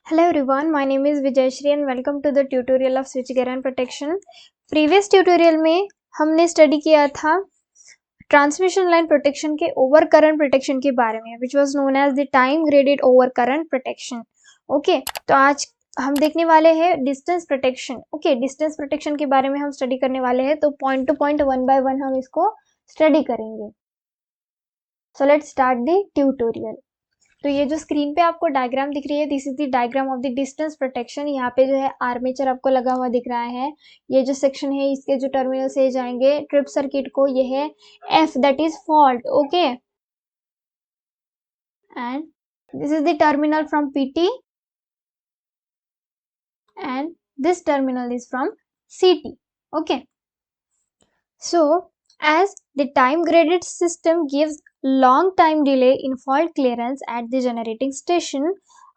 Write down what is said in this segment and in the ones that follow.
Hello everyone, my name is Vijayashri and welcome to the tutorial of switchgear and protection. Previous tutorial में हमने study किया था transmission line protection के over current protection के बारे में, which was known as the time graded over current protection. Okay, तो आज हम देखने वाले हैं distance protection. Okay, distance protection के बारे में हम स्टडी करने वाले हैं, तो point to point one by one हम इसको स्टडी करेंगे. So let's start the tutorial. तो ये जो स्क्रीन पे आपको डायग्राम दिख रही है, this is the diagram of the distance protection. यहाँ पे जो है आर्मेचर आपको लगा हुआ दिख रहा है. ये जो सेक्शन है इसके जो टर्मिनल से जाएंगे ट्रिप सर्किट को, ये है F, that is fault. Okay, and this is the terminal from PT and this terminal is from CT. Okay, so as the time graded system gives long time delay in fault clearance at the generating station,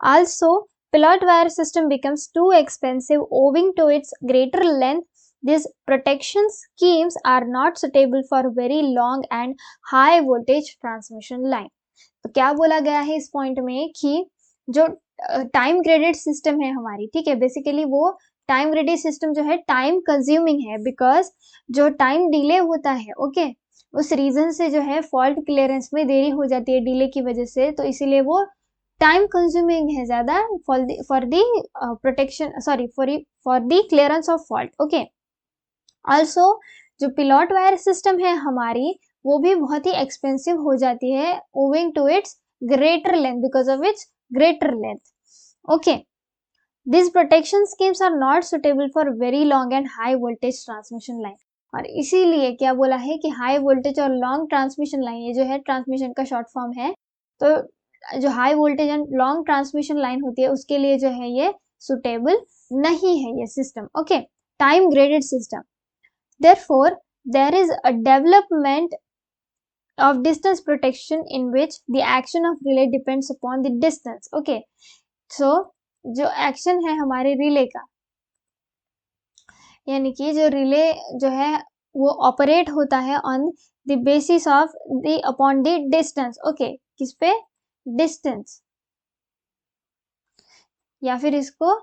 also pilot wire system becomes too expensive owing to its greater length. These protection schemes are not suitable for very long and high voltage transmission line. तो क्या बोला गया है इस point में कि जो time graded system है हमारी, ठीक है, बेसिकली वो टाइम ग्रेडेड सिस्टम जो है टाइम कंज्यूमिंग है, बिकॉज जो टाइम डिले होता है, ओके, उस रीजन से जो है फॉल्ट क्लियरेंस में देरी हो जाती है डिले की वजह से, तो इसीलिए वो टाइम कंज्यूमिंग है ज्यादा for the protection, sorry for the clearance of fault. Okay, also जो पिलॉट वायर सिस्टम है हमारी, वो भी बहुत ही एक्सपेंसिव हो जाती है owing to its greater length, because of its greater length. Okay, these protection schemes are not suitable for very long and high voltage transmission line. और इसीलिए क्या बोला है कि हाई वोल्टेज और लॉन्ग ट्रांसमिशन लाइन, ये जो है ट्रांसमिशन का शॉर्ट फॉर्म है, तो जो high voltage and long transmission line होती है उसके लिए जो है ये सुटेबल नहीं है ये system. Okay, time graded system. therefore there is a development of distance protection in which the action of relay depends upon the distance. okay, so जो एक्शन है हमारे रिले का, यानी कि जो रिले जो है वो ऑपरेट होता है on the basis of the upon the distance. Okay, किस पे? डिस्टेंस. या फिर इसको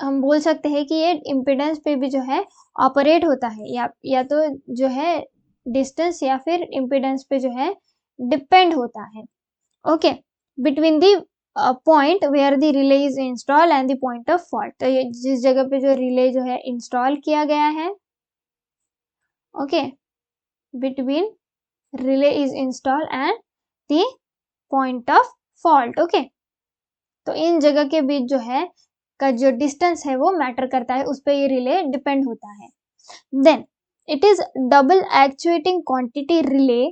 हम बोल सकते हैं कि ये इम्पिडेंस पे भी जो है ऑपरेट होता है, या तो जो है डिस्टेंस या फिर इम्पिडेंस पे जो है डिपेंड होता है. Okay, between the point where the relay is install and the point of fault. तो ये जिस जगह पे जो रिले जो है इंस्टॉल किया गया है, okay, between relay is install and the point of fault. Okay, तो इन जगह के बीच जो है का जो डिस्टेंस है वो मैटर करता है, उस पर ये रिले डिपेंड होता है. Then it is double actuating quantity relay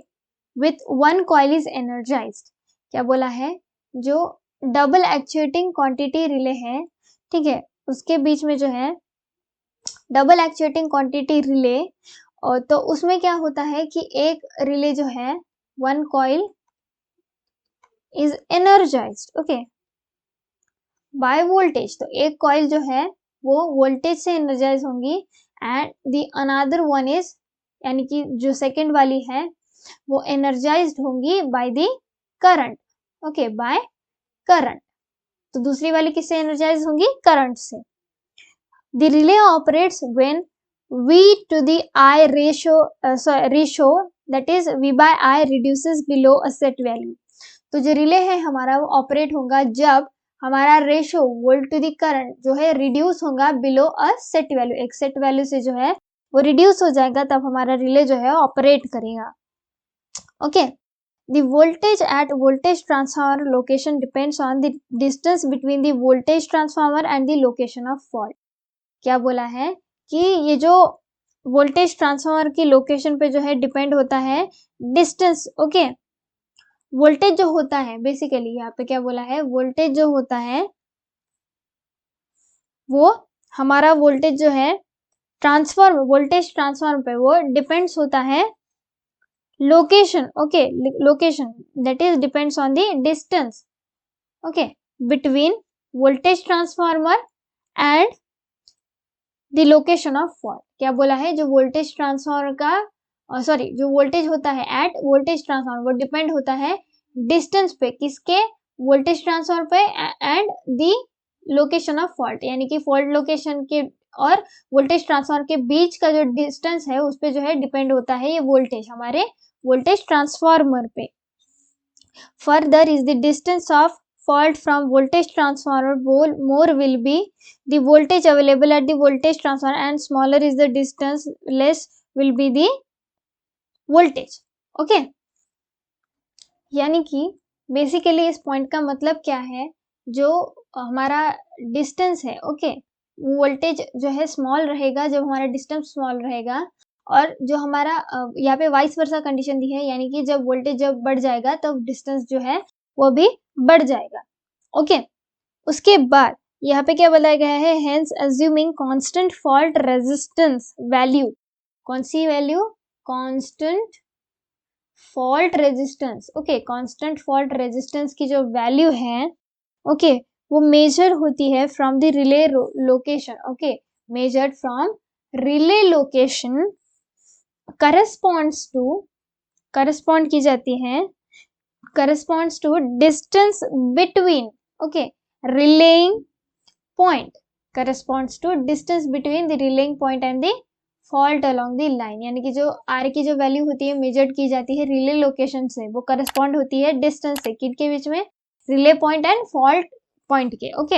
with one coil is energized. क्या बोला है? जो डबल एक्चुएटिंग क्वांटिटी रिले है, ठीक है, उसके बीच में जो है डबल एक्चुएटिंग क्वांटिटी रिले, और तो उसमें क्या होता है कि एक रिले जो है one coil is energised, okay, by voltage. तो एक कॉइल जो है वो वोल्टेज से एनर्जाइज होंगी and the another one is, यानी कि जो सेकंड वाली है वो एनर्जाइज्ड होंगी by the current. Okay, by current. तो दूसरी वाली किससे एनर्जाइज होंगी? करंट से. The relay operates when V to the I ratio that is V by I reduces below a set value. तो जो रिले है हमारा वो ऑपरेट होगा जब हमारा ratio volt to the current जो है रिड्यूस होगा बिलो अ सेट वैल्यू, एक सेट वैल्यू से जो है वो रिड्यूस हो जाएगा, तब हमारा रिले जो है ऑपरेट करेगा. Okay, the voltage at voltage transformer location depends on the distance between the voltage transformer and the location of fault. क्या बोला है कि ये जो वोल्टेज ट्रांसफार्मर की लोकेशन पे जो है डिपेंड होता है डिस्टेंस. ओके, वोल्टेज जो होता है बेसिकली यहाँ पे क्या बोला है, वोल्टेज जो होता है वो हमारा वोल्टेज जो है ट्रांसफॉर्म वोल्टेज ट्रांसफॉर्म पे वो डिपेंड्स होता है location. Okay, location that is depends on the distance, okay, between voltage transformer and the location of fault. क्या बोला है? जो वोल्टेज ट्रांसफार्मर का सॉरी जो वोल्टेज होता है एट वोल्टेज ट्रांसफार्मर वो डिपेंड होता है डिस्टेंस पे, किसके? वोल्टेज ट्रांसफार्मर पे and the location of fault, यानी कि फॉल्ट लोकेशन के और वोल्टेज ट्रांसफार्मर के बीच का जो डिस्टेंस है उस पे जो है डिपेंड होता है ये वोल्टेज, हमारे वोल्टेज ट्रांसफार्मर पे। Further is the distance of fault from voltage transformer, more will be the voltage available at the voltage transformer and smaller is the distance, less will be the voltage. Okay, यानी कि basically इस point का मतलब क्या है, जो हमारा distance है, ओके, वोल्टेज जो है स्मॉल रहेगा जब हमारा डिस्टेंस स्मॉल रहेगा, और जो हमारा यहाँ पे वाइस वर्सा कंडीशन दी है, यानी कि जब वोल्टेज जब बढ़ जाएगा तब डिस्टेंस जो है वो भी बढ़ जाएगा। ओके, उसके बाद यहाँ पे क्या बताया गया है, hence assuming constant fault resistance value, कौन सी value, constant fault resistance. Okay, constant fault resistance की जो वैल्यू है, ओके, वो मेजर होती है from the relay location. Okay, measured from relay location correspond की जाती है, corresponds to distance between, okay, relaying point, corresponds to distance between the relaying point and the fault along the line, यानी कि जो R की जो value होती है मेजर्ड की जाती है रिले लोकेशन से, वो करस्पॉन्ड होती है डिस्टेंस से, किनके बीच में, relay point and fault point के। Okay,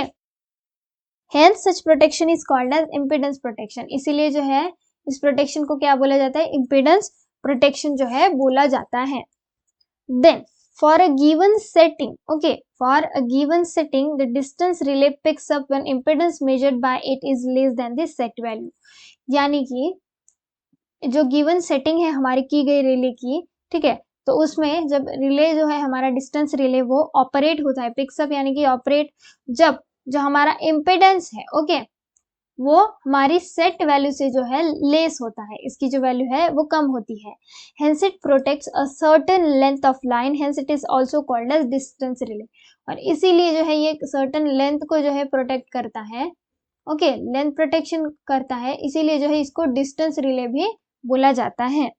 hence such protection is called as impedance protection, इसीलिए जो है इस प्रोटेक्शन को क्या बोला जाता है, इम्पीडेंस प्रोटेक्शन जो है बोला जाता है। Then for a given setting, okay, for a given setting the distance relay picks up when impedance measured by it is less than the set value, यानी कि जो गिवन सेटिंग है हमारी की गई रिले की, ठीक है, तो उसमें जब रिले जो है हमारा डिस्टेंस रिले वो ऑपरेट होता है, पिक्सअप यानी कि ऑपरेट, जब जो हमारा इम्पीडेंस है, ओके, वो हमारी सेट वैल्यू से जो है लेस होता है, इसकी जो वैल्यू है वो कम होती है। Hence it protects a certain length of line, hence it is also called as distance relay, और इसीलिए जो है ये सर्टेन लेंथ को जो है प्रोटेक्ट करता है। ओके, लेंथ प्रोटेक्शन करता है, इसीलिए जो है इसको डिस्टेंस रिले भी बोला जाता है।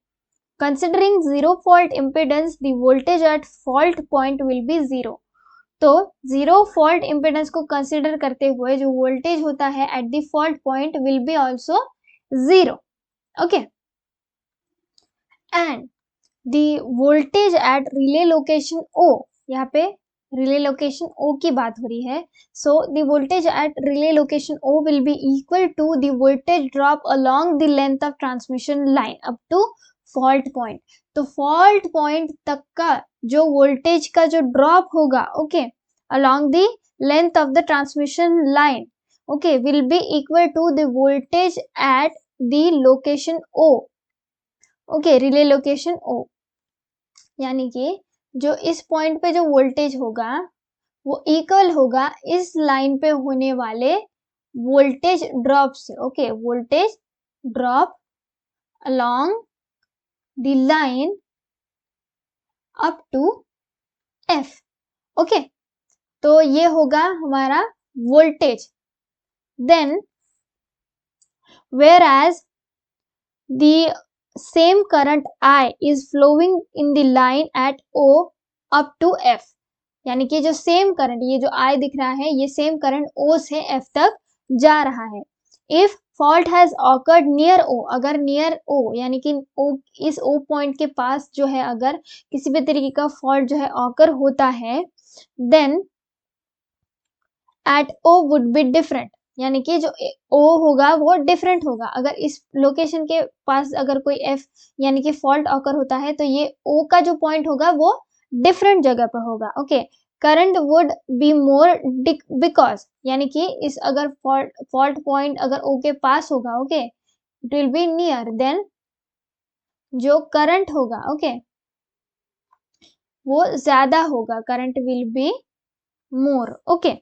Considering zero fault impedance the voltage at fault point will be zero, तो जीरो फॉल्ट इम्पीडेंस को कंसीडर करते हुए जो वोल्टेज होता है at the fault point will be also zero. Okay, and the voltage at relay location ओ, यहाँ पे रिले लोकेशन ओ की बात हो रही है, so the voltage at relay location O will be equal to the voltage drop along the length of transmission line up to fault point, तो fault point तक का जो वोल्टेज का जो ड्रॉप होगा, okay, along the length of the transmission line, okay, will be equal to the voltage at the location O, okay, relay location O, यानी कि जो इस पॉइंट पे जो वोल्टेज होगा वो इक्वल होगा इस लाइन पे होने वाले वोल्टेज ड्रॉप से। Okay, voltage drop along the line up to F। Okay, तो ये होगा हमारा voltage. Then whereas the same current I is flowing in the line at O up to F, यानी कि जो सेम करंट, ये जो I दिख रहा है, ये सेम करंट O से F तक जा रहा है। If fault has awkward near O, अगर नियर O यानी कि O, इस O पॉइंट के पास जो है अगर किसी भी तरीके का फॉल्ट जो है ऑकर होता है, then at O would be different, यानी कि जो O होगा वो डिफरेंट होगा। अगर इस लोकेशन के पास अगर कोई F यानी कि फॉल्ट ऑकर होता है तो ये O का जो पॉइंट होगा वो डिफरेंट जगह पर होगा। Okay, current would be more because, यानी कि इस अगर फॉल्ट पॉइंट अगर O के पास होगा, okay, it will be near, then जो करंट होगा, ओके, वो ज्यादा होगा, current will be more. Okay,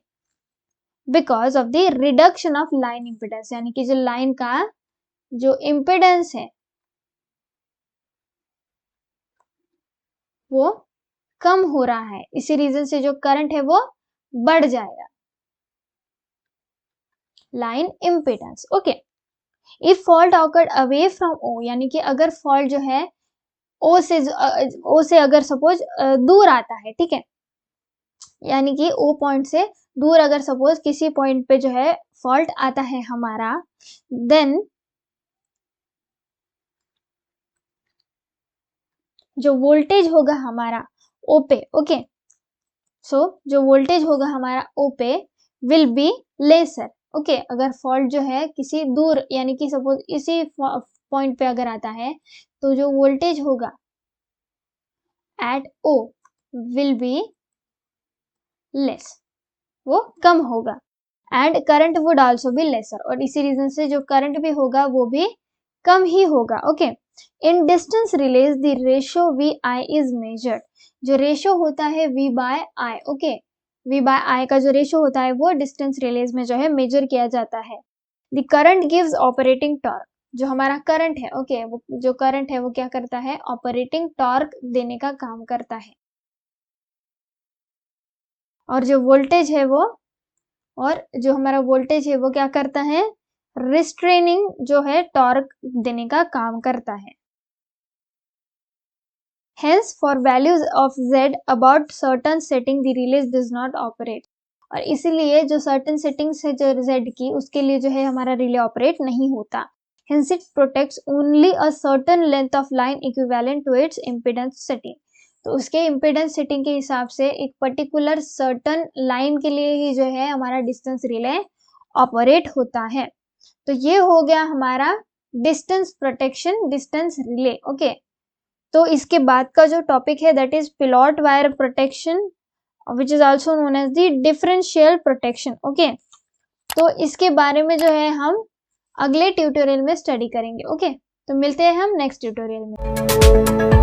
because of the reduction of line impedance, यानी कि जो लाइन का जो इम्पिडेंस है वो कम हो रहा है, इसी रीजन से जो करंट है वो बढ़ जाएगा, line impedance. Okay, if fault occurred away from O, यानी कि अगर फॉल्ट जो है ओ से अगर सपोज दूर आता है, ठीक है, यानी कि ओ पॉइंट से दूर अगर सपोज किसी पॉइंट पे जो है फॉल्ट आता है हमारा, देन जो वोल्टेज होगा हमारा ओ पे, ओके, सो जो वोल्टेज होगा हमारा ओ पे विल बी लेसर, ओके। अगर फॉल्ट जो है किसी दूर यानी कि सपोज इसी पॉइंट पे अगर आता है तो जो वोल्टेज होगा at O will be less, वो कम होगा। And current would also be lesser, और इसी रीजन से जो करंट भी होगा वो भी कम ही होगा, okay. In distance relays the ratio V I is measured, जो रेशियो होता है V by I, okay, V by I का जो रेशियो होता है वो डिस्टेंस रिलेज में जो है मेजर किया जाता है। The current gives operating torque, जो हमारा करंट है, ओके, वो जो करंट है वो क्या करता है, ऑपरेटिंग टॉर्क देने का काम करता है। और जो वोल्टेज है वो, और जो हमारा वोल्टेज है वो क्या करता है, रिस्ट्रेनिंग जो है टॉर्क देने का काम करता है। Hence, for values of z about certain setting the relay does not operate, और इसीलिए जो certain settings है जो z की, उसके लिए जो है हमारा रिले ऑपरेट नहीं होता। Hence it protects only a certain length of line equivalent to its impedance setting, तो उसके इम्पिडेंस सेटिंग के हिसाब से एक पर्टिकुलर सर्टन लाइन के लिए ही जो है हमारा डिस्टेंस रिले ऑपरेट होता है। तो ये हो गया हमारा distance protection, distance relay, okay. तो इसके बाद का जो टॉपिक है that is pilot wire protection, which is also known as the differential protection, okay. तो इसके बारे में जो है हम अगले ट्यूटोरियल में स्टडी करेंगे, ओके। तो मिलते हैं हम नेक्स्ट ट्यूटोरियल में।